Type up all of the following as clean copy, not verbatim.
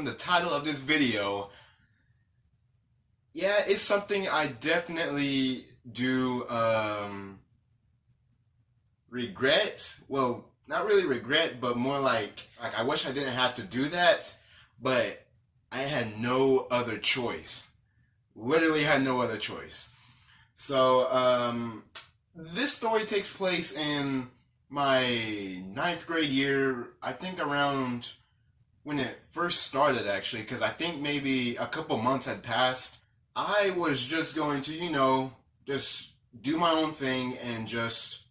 from the title of this video, yeah, it's something I definitely do regret. Well, not really regret, but more like I wish I didn't have to do that, but I had no other choice. Literally had no other choice. So, this story takes place in my ninth grade year, I think around when it first started actually, because I think maybe a couple months had passed. I was just going to, just do my own thing and just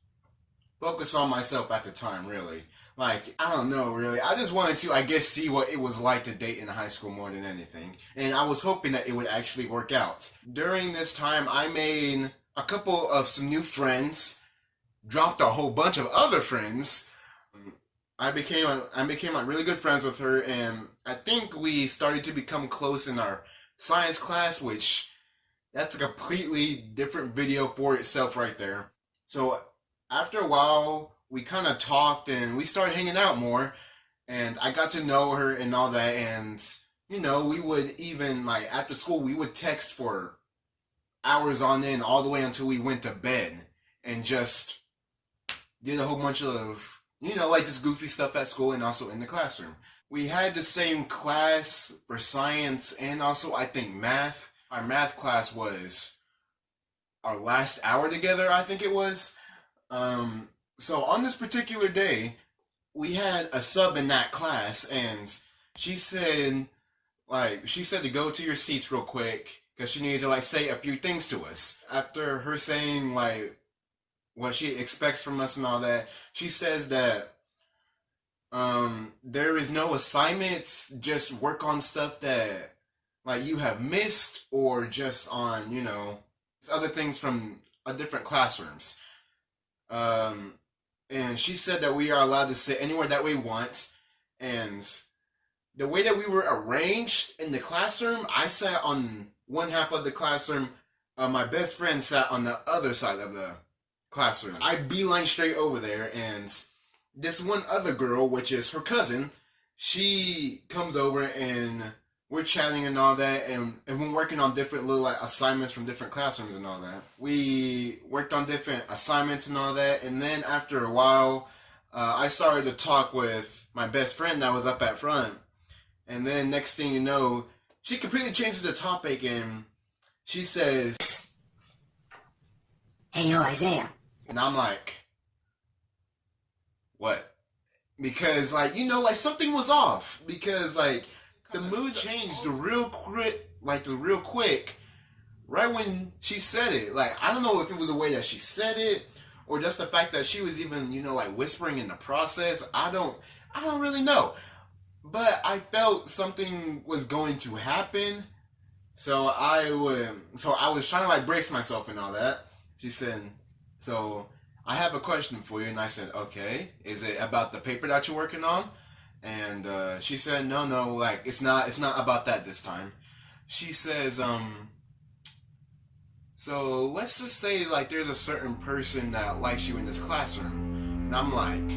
focus on myself at the time, really. Like, I don't know, really. I just wanted to, I guess, see what it was like to date in high school more than anything. And I was hoping that it would actually work out. During this time, I made a couple of some new friends, dropped a whole bunch of other friends. I became like really good friends with her, and I think we started to become close in our science class, which that's a completely different video for itself right there. So after a while, we kind of talked and we started hanging out more, and I got to know her and all that. And we would even, like, after school, we would text for hours on end, all the way until we went to bed, and just did a whole bunch of like just goofy stuff at school and also in the classroom. We had the same class for science and also I think math. Our math class was our last hour together, I think it was. So on this particular day, we had a sub in that class, and she said to go to your seats real quick because she needed to say a few things to us. After her saying what she expects from us and all that, she says that there is no assignments, just work on stuff that you have missed, or just on other things from different classrooms. And she said that we are allowed to sit anywhere that we want, and the way that we were arranged in the classroom, I sat on one half of the classroom, my best friend sat on the other side of the classroom. I beeline straight over there, and this one other girl, which is her cousin, she comes over and we're chatting and all that, and we're working on different little assignments from different classrooms and all that. We worked on different assignments and all that, and then after a while, I started to talk with my best friend that was up at front, and then next thing you know, she completely changes the topic, and she says, "Hey, yo, Isaiah." And I'm like, what? Because something was off, because the mood changed real quick, right when she said it. I don't know if it was the way that she said it, or just the fact that she was even, whispering in the process. I don't really know. But I felt something was going to happen. So I was trying to brace myself and all that. She said, "So I have a question for you." And I said, "Okay, is it about the paper that you're working on?" And she said, no, it's not about that this time. She says, so let's just say there's a certain person that likes you in this classroom. And I'm like,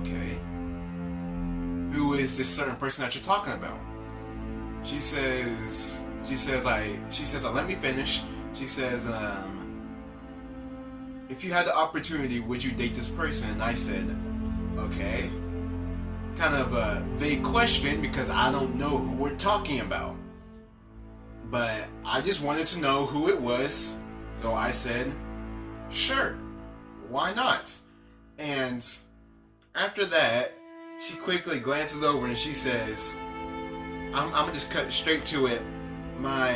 okay, who is this certain person that you're talking about? She says, let me finish. She says, if you had the opportunity, would you date this person? And I said, okay. Kind of a vague question because I don't know who we're talking about. But I just wanted to know who it was. So I said, sure, why not? And after that, she quickly glances over and she says, I'm gonna just cut straight to it. My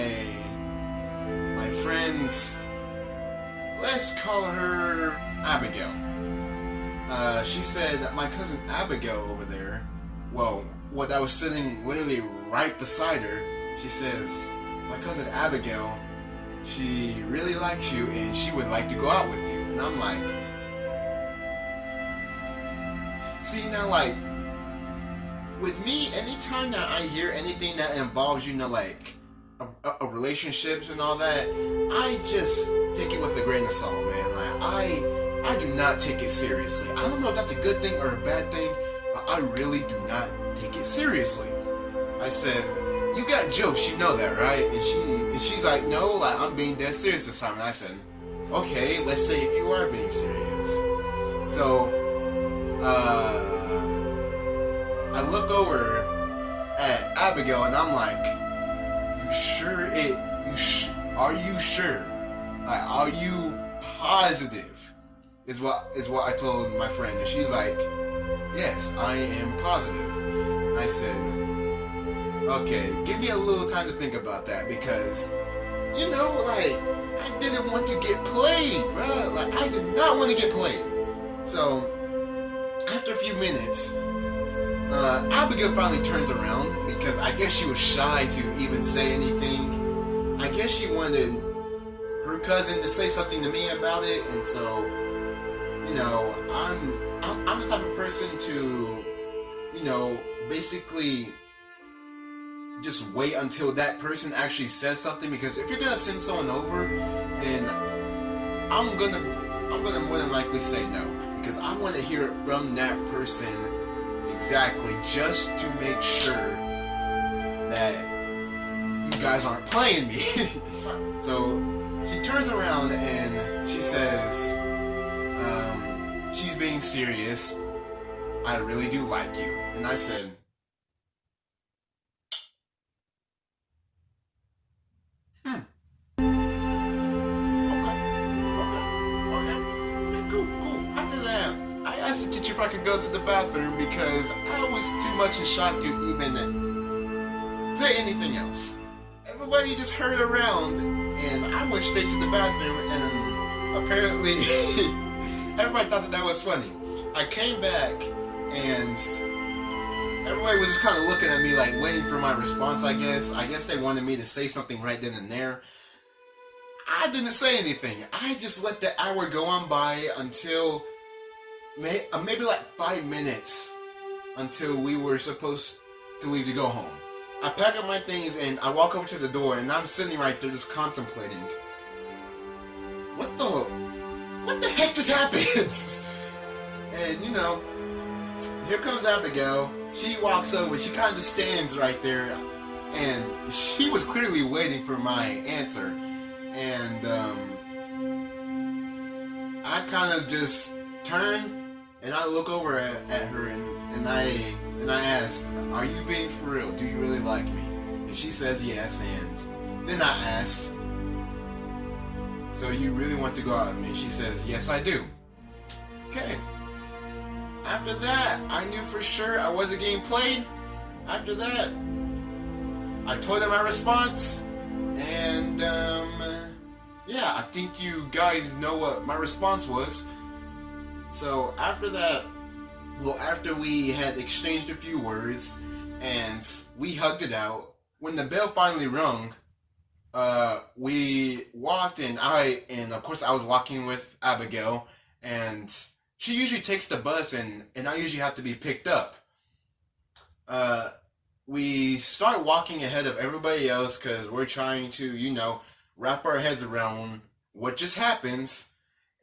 friends, let's call her Abigail. She said that my cousin Abigail over there, I was sitting literally right beside her, she says, my cousin Abigail, she really likes you and she would like to go out with you. And I'm like, see now, with me, anytime that I hear anything that involves, a relationships and all that, I just take it with a grain of salt, man. I do not take it seriously. I don't know if that's a good thing or a bad thing, but I really do not take it seriously. I said, you got jokes, you know that, right? And she's like, no, like I'm being dead serious this time. And I said, okay, let's say if you are being serious. So, I look over at Abigail and I'm like, are you sure? Like, are you positive? Is what I told my friend, and she's like, yes, I am positive. I said, okay, give me a little time to think about that, because, you know, like, I didn't want to get played, bro. Like, I did not want to get played. So, after a few minutes, Abigail finally turns around, because I guess she was shy to even say anything. I guess she wanted her cousin to say something to me about it, and so, you know, I'm the type of person to, you know, basically just wait until that person actually says something, because if you're gonna send someone over, then I'm gonna more than likely say no, because I want to hear it from that person exactly, just to make sure that you guys aren't playing me. So she turns around and she says, she's being serious. I really do like you. And I said, cool. After that, I asked the teacher if I could go to the bathroom, because I was too much in shock to even say anything else. Everybody just heard around, and I went straight to the bathroom, and apparently everybody thought that was funny. I came back, and everybody was just kind of looking at me like waiting for my response, I guess. I guess they wanted me to say something right then and there. I didn't say anything. I just let the hour go on by until maybe like 5 minutes until we were supposed to leave to go home. I pack up my things and I walk over to the door, and I'm sitting right there just contemplating. What the heck just happened? And you know, here comes Abigail. She walks over, she kind of stands right there, and she was clearly waiting for my answer. And I kind of just turn and I look over at her, and I asked, are you being for real? Do you really like me? And she says yes. And then I asked, so you really want to go out with me? She says, yes, I do. Okay. After that, I knew for sure I wasn't getting played. After that, I told her my response, and yeah, I think you guys know what my response was. So after that, well, after we had exchanged a few words and we hugged it out, when the bell finally rung, we walked, and of course I was walking with Abigail, and she usually takes the bus, and I usually have to be picked up. We start walking ahead of everybody else because we're trying to, you know, wrap our heads around what just happened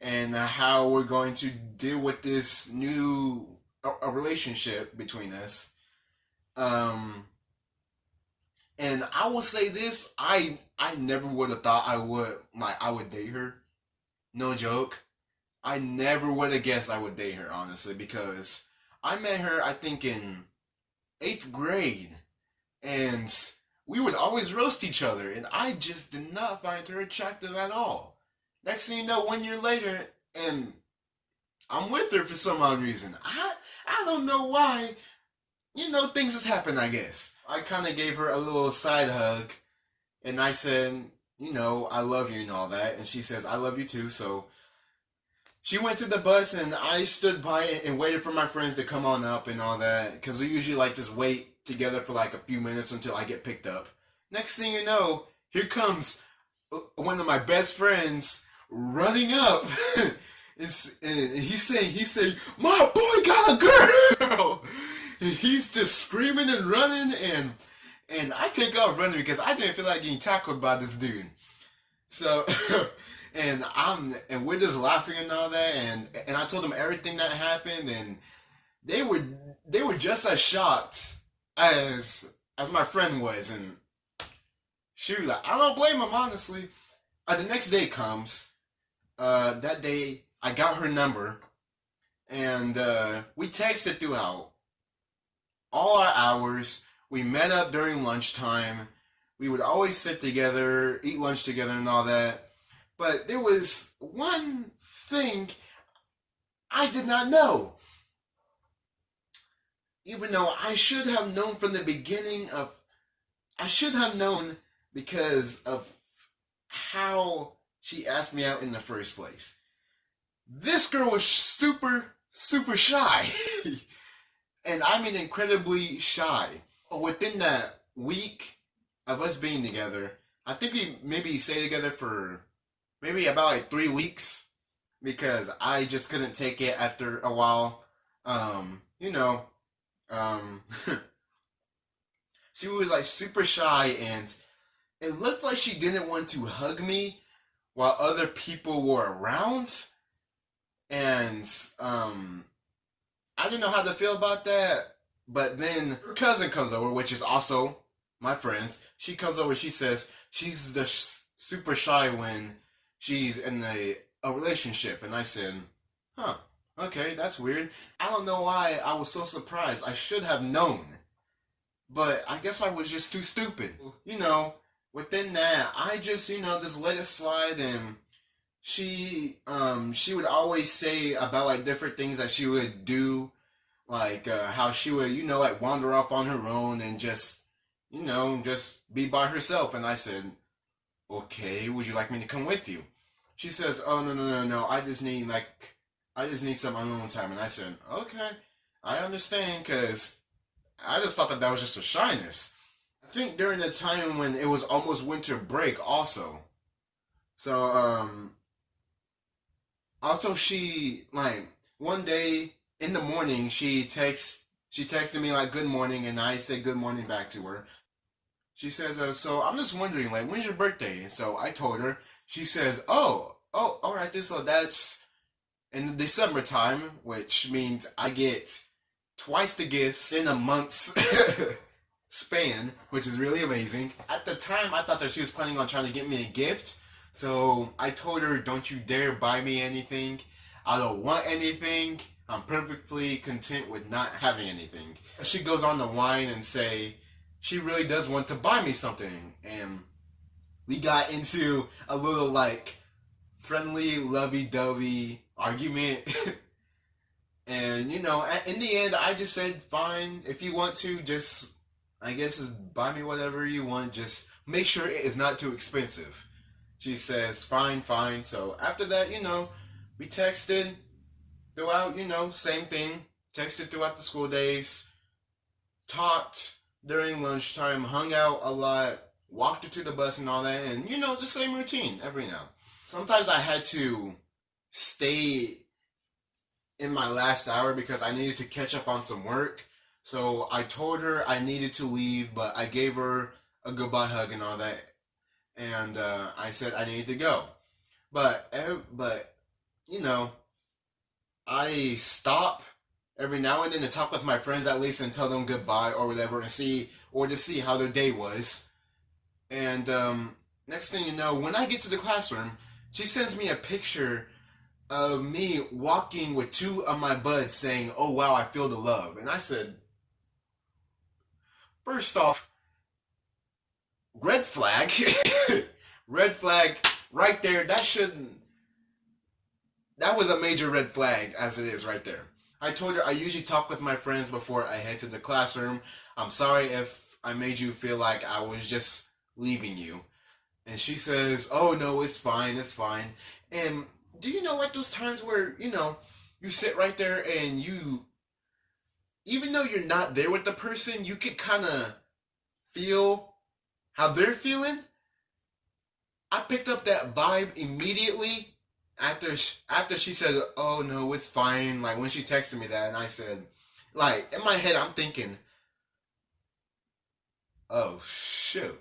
and how we're going to deal with this new a relationship between us. And I will say this, I never would have thought I would date her. No joke. I never would have guessed I would date her, honestly, because I met her, I think, in 8th grade, and we would always roast each other, and I just did not find her attractive at all. Next thing you know, 1 year later, and I'm with her for some odd reason. I don't know why. You know, things just happen, I guess. I kind of gave her a little side hug, and I said, you know, I love you and all that, and she says, I love you too. So she went to the bus, and I stood by and waited for my friends to come on up and all that, because we usually like just wait together for like a few minutes until I get picked up. Next thing you know, here comes one of my best friends running up. And he's saying, my boy got a girl. And he's just screaming and running, and I take off running because I didn't feel like getting tackled by this dude. So and we're just laughing and all that, and I told them everything that happened, and they were just as shocked as my friend was, and shoot, I don't blame him honestly. The next day comes. That day I got her number, and we texted throughout all our hours. We met up during lunchtime. We would always sit together, eat lunch together, and all that. But there was one thing I did not know. Even though I should have known from the beginning of, I should have known because of how she asked me out in the first place. This girl was super shy. And I mean incredibly shy. Within that week of us being together, I think we maybe stayed together for maybe about like 3 weeks because I just couldn't take it after a while. You know, um, she was like super shy and it looked like she didn't want to hug me while other people were around. And I didn't know how to feel about that. But then her cousin comes over, which is also my friend. She comes over. She says she's the super shy when she's in a relationship. And I said, huh, okay, that's weird. I don't know why I was so surprised. I should have known. But I guess I was just too stupid. You know, within that, I just, just let it slide. And she would always say about like different things that she would do, like how she would like wander off on her own and just be by herself. And I said, okay, would you like me to come with you? She says, oh, no, I just need some alone time. And I said, okay, I understand, because I just thought that was just a shyness. I think during the time when it was almost winter break also. So also she like one day in the morning she texted me like good morning, and I said good morning back to her. She says, so I'm just wondering, like, when's your birthday? And so I told her. She says, oh, all right, so that's in the December time, which means I get twice the gifts in a month's span, which is really amazing. At the time, I thought that she was planning on trying to get me a gift. So I told her, don't you dare buy me anything. I don't want anything. I'm perfectly content with not having anything. She goes on to whine and say she really does want to buy me something. And we got into a little like friendly, lovey-dovey argument. And in the end, I just said, fine, if you want to, just, I guess, buy me whatever you want. Just make sure it is not too expensive. She says, fine. So after that, we texted throughout, same thing. Texted throughout the school days. Talked during lunchtime. Hung out a lot. Walked her to the bus and all that. And, the same routine every now. Sometimes I had to stay in my last hour because I needed to catch up on some work. So I told her I needed to leave, but I gave her a goodbye hug and all that. And I said I needed to go. But I stop every now and then to talk with my friends at least and tell them goodbye or whatever, and to see how their day was. And next thing you know, when I get to the classroom, she sends me a picture of me walking with two of my buds saying, oh wow, I feel the love. And I said, first off, red flag. Red flag right there. That was a major red flag as it is right there. I told her I usually talk with my friends before I head to the classroom. I'm sorry if I made you feel like I was just leaving you. And she says, oh no, it's fine. And do you know what those times where, you sit right there and even though you're not there with the person, you could kind of feel how they're feeling? I picked up that vibe immediately after she said, oh no, it's fine. Like when she texted me that, and I said, like in my head, I'm thinking, oh shoot,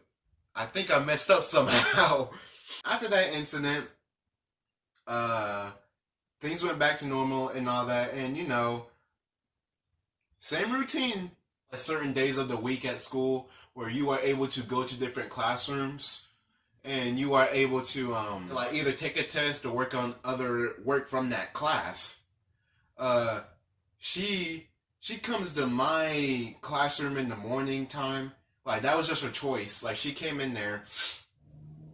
I think I messed up somehow. After that incident, things went back to normal and all that, and same routine. certain days of the week at school where you are able to go to different classrooms and you are able to like either take a test or work on other work from that class. Uh, she comes to my classroom in the morning time. Like that was just her choice. Like she came in there,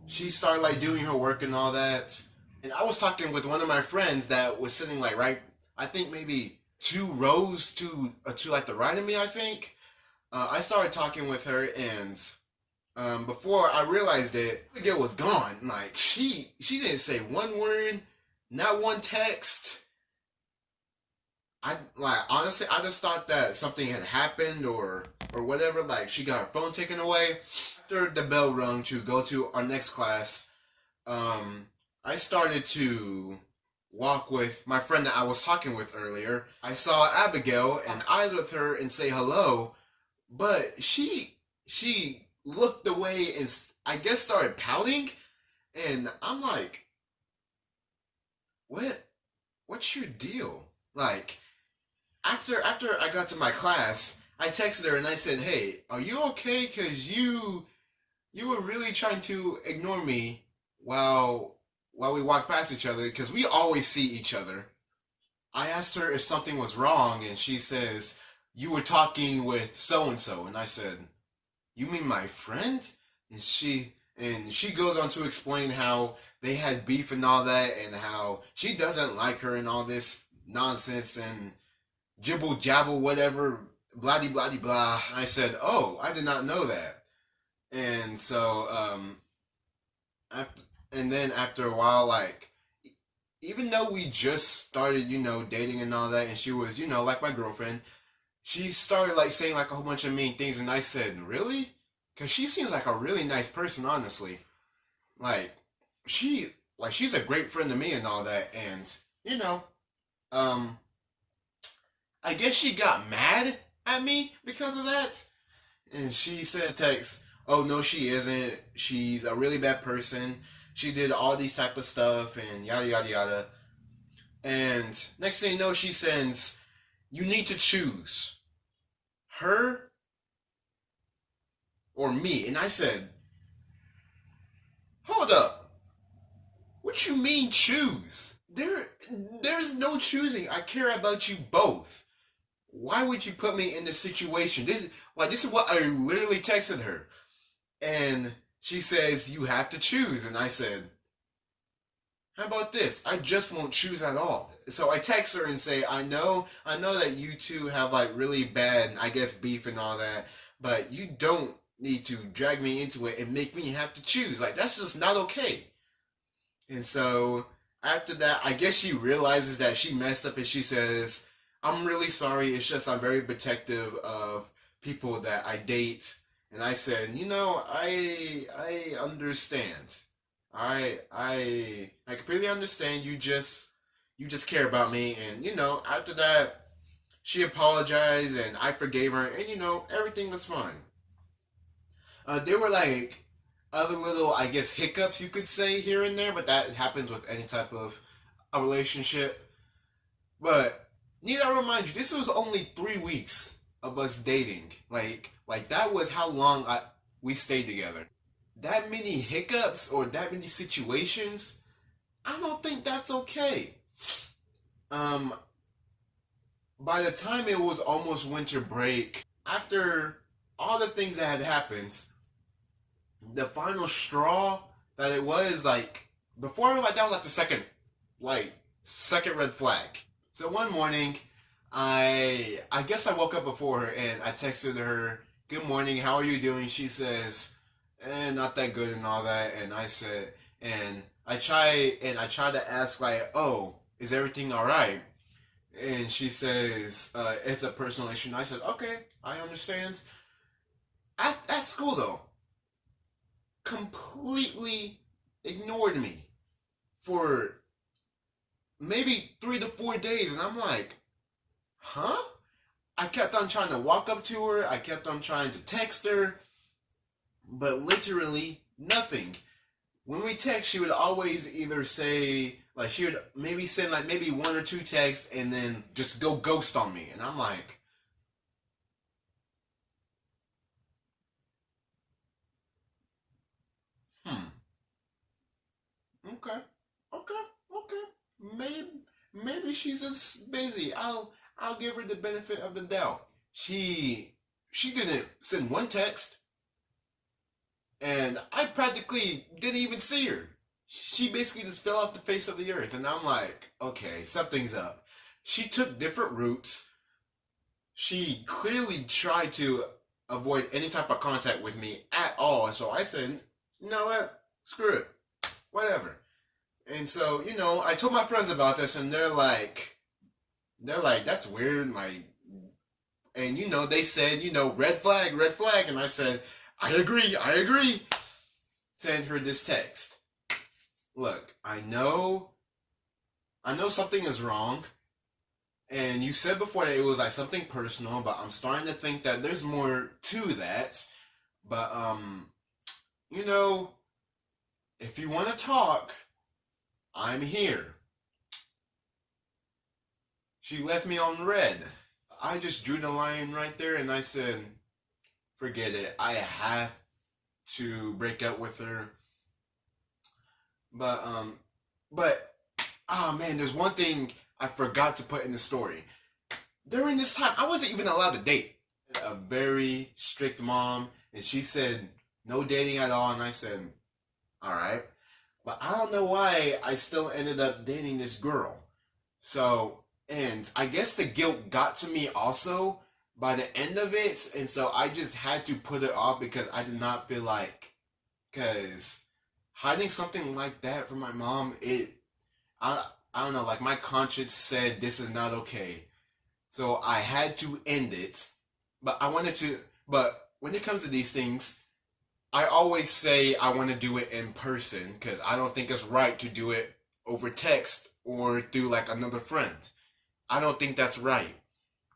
she started like doing her work and all that. And I was talking with one of my friends that was sitting like right, I think maybe 2 rows to like the right of me. I think I started talking with her, and before I realized it, the girl was gone. Like she didn't say one word, not one text. I like honestly, I just thought that something had happened or whatever. Like she got her phone taken away. After the bell rung to go to our next class, I started to walk with my friend that I was talking with earlier. I saw Abigail and eyes with her and say hello, but she looked away and I guess started pouting, and I'm like, what? What's your deal? Like after I got to my class, I texted her and I said, "Hey, are you okay? Cause you were really trying to ignore me while we walked past each other because we always see each other." I asked her if something was wrong, and she says, "You were talking with so and so," and I said, "You mean my friend?" And she goes on to explain how they had beef and all that, and how she doesn't like her and all this nonsense and jibble jabble whatever, blah de blah de blah. I said, "Oh, I did not know that." And so after, and then after a while, like even though we just started, dating and all that, and she was, like my girlfriend, she started like saying like a whole bunch of mean things, and I said, "Really?" Because she seems like a really nice person, honestly. Like she, like she's a great friend to me and all that, and you know, um, I guess she got mad at me because of that, and she said text, "Oh no, she isn't. She's a really bad person. She did all these type of stuff and yada yada yada." And next thing you know, she sends, "You need to choose her or me." And I said, "Hold up. What you mean choose? There's no choosing. I care about you both. Why would you put me in this situation?" This is what I literally texted her. And she says, "You have to choose." And I said, "How about this? I just won't choose at all." So I text her and say, I know that you two have like really bad, I guess, beef and all that, but you don't need to drag me into it and make me have to choose. Like that's just not okay." And so after that, I guess she realizes that she messed up and she says, "I'm really sorry. It's just I'm very protective of people that I date." And I said, I understand. I completely understand. You just care about me, and after that, she apologized and I forgave her, and everything was fine. There were like other little, I guess, hiccups you could say here and there, but that happens with any type of a relationship. But need I remind you, this was only 3 weeks of us dating. Like that was how long we stayed together. That many hiccups or that many situations, I don't think that's okay. Um, by the time it was almost winter break, after all the things that had happened, the final straw that it was like before, like that was like the second red flag. So one morning, I guess I woke up before her and I texted her, "Good morning, how are you doing?" She says, not that good and all that. And I said, and I try to ask like, "Oh, is everything all right?" And she says, "It's a personal issue." And I said, "Okay, I understand." At school though, completely ignored me for maybe 3 to 4 days, and I'm like, huh? I kept on trying to walk up to her. I kept on trying to text her, but literally nothing. When we text, she would always either say, like, she would maybe send like maybe one or two texts and then just go ghost on me. And I'm like, Okay. Okay. Okay. Maybe she's just busy. I'll give her the benefit of the doubt. She didn't send one text, and I practically didn't even see her. She basically just fell off the face of the earth, and I'm like, okay, something's up. She took different routes. She clearly tried to avoid any type of contact with me at all. So I said, you know what? Screw it. Whatever. And so, I told my friends about this, and they're like, that's weird. And they said, red flag. And I said, I agree. Send her this text. Look, I know something is wrong. And you said before that it was like something personal, but I'm starting to think that there's more to that. But you know, if you want to talk, I'm here. She left me on red. I just drew the line right there and I said, forget it. I have to break up with her. But oh man, there's one thing I forgot to put in the story. During this time, I wasn't even allowed to date. A very strict mom, and she said no dating at all, and I said, all right. But I don't know why I still ended up dating this girl. So, and I guess the guilt got to me also by the end of it, and so I just had to put it off because I did not feel like, because hiding something like that from my mom, I don't know, like my conscience said this is not okay. So I had to end it. But when it comes to these things, I always say I want to do it in person because I don't think it's right to do it over text or through like another friend. I don't think that's right.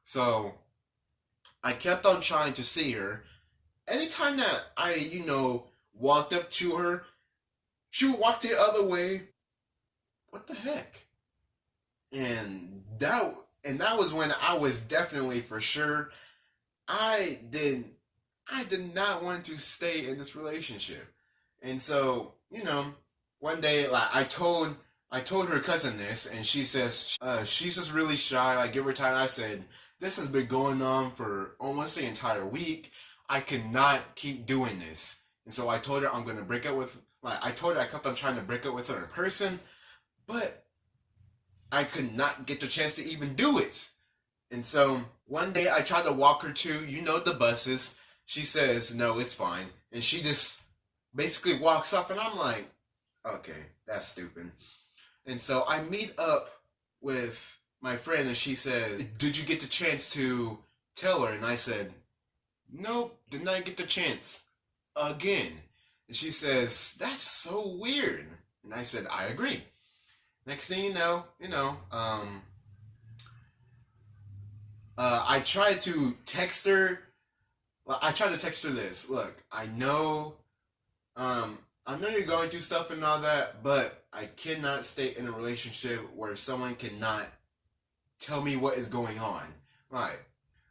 So I kept on trying to see her. Anytime that I, walked up to her, she would walk the other way. What the heck? And that was when I was definitely for sure I did I did not want to stay in this relationship. And so, one day like I told her cousin this and she says she's just really shy, like give her time. I said, this has been going on for almost the entire week. I cannot keep doing this. And so I told her I'm gonna break up with like I told her I kept on trying to break up with her in person, but I could not get the chance to even do it. And so one day I tried to walk her to, the buses. She says, no, it's fine. And she just basically walks off, and I'm like, okay, that's stupid. And so I meet up with my friend, and she says, did you get the chance to tell her? And I said, nope, did not get the chance again. And she says, that's so weird. And I said, I agree. Next thing I tried to text her. Well, I tried to text her this. Look, I know you're going through stuff and all that, but I cannot stay in a relationship where someone cannot tell me what is going on. Right.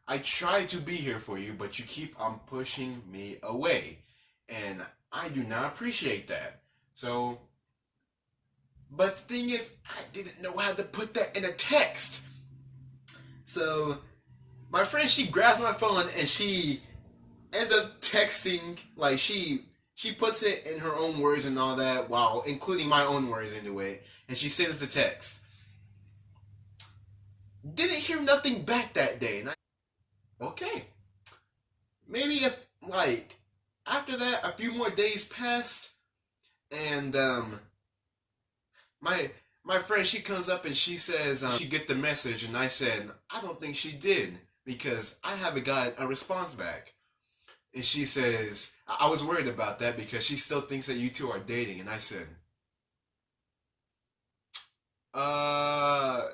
I try to be here for you, but you keep on pushing me away. And I do not appreciate that. So, but the thing is, I didn't know how to put that in a text. So, my friend, she grabs my phone and she ends up texting, like she puts it in her own words and all that, while including my own words into it, and she sends the text. Didn't hear nothing back that day, and okay, maybe if like after that a few more days passed, and my my friend, she comes up and she says she get the message, and I said I don't think she did because I haven't got a response back. And she says, I was worried about that because she still thinks that you two are dating. And I said, no,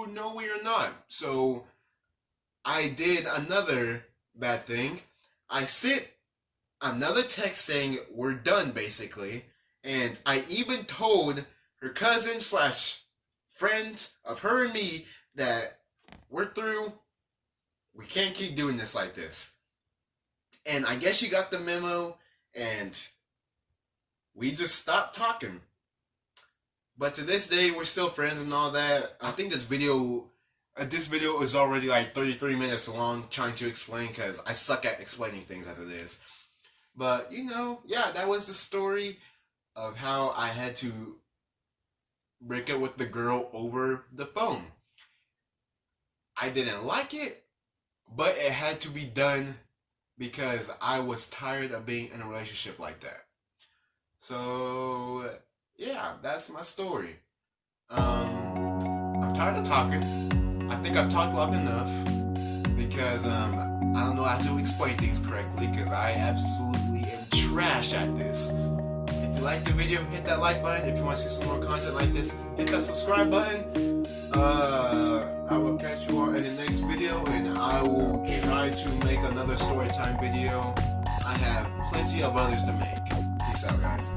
no, we are not. So I did another bad thing. I sent another text saying we're done, basically. And I even told her cousin slash friend of her and me that we're through. We can't keep doing this like this. And I guess she got the memo, and we just stopped talking. But to this day, we're still friends and all that. I think this video is already like 33 minutes long, trying to explain because I suck at explaining things as it is. But yeah, that was the story of how I had to break up with the girl over the phone. I didn't like it, but it had to be done because I was tired of being in a relationship like that. So yeah, that's my story. I'm tired of talking. I think I've talked long enough because I don't know how to explain things correctly because I absolutely am trash at this. If you like the video, hit that like button. If you want to see some more content like this, hit that subscribe button. I will catch you all in the next video, and I will try to make another story time video. I have plenty of others to make. Peace out, guys.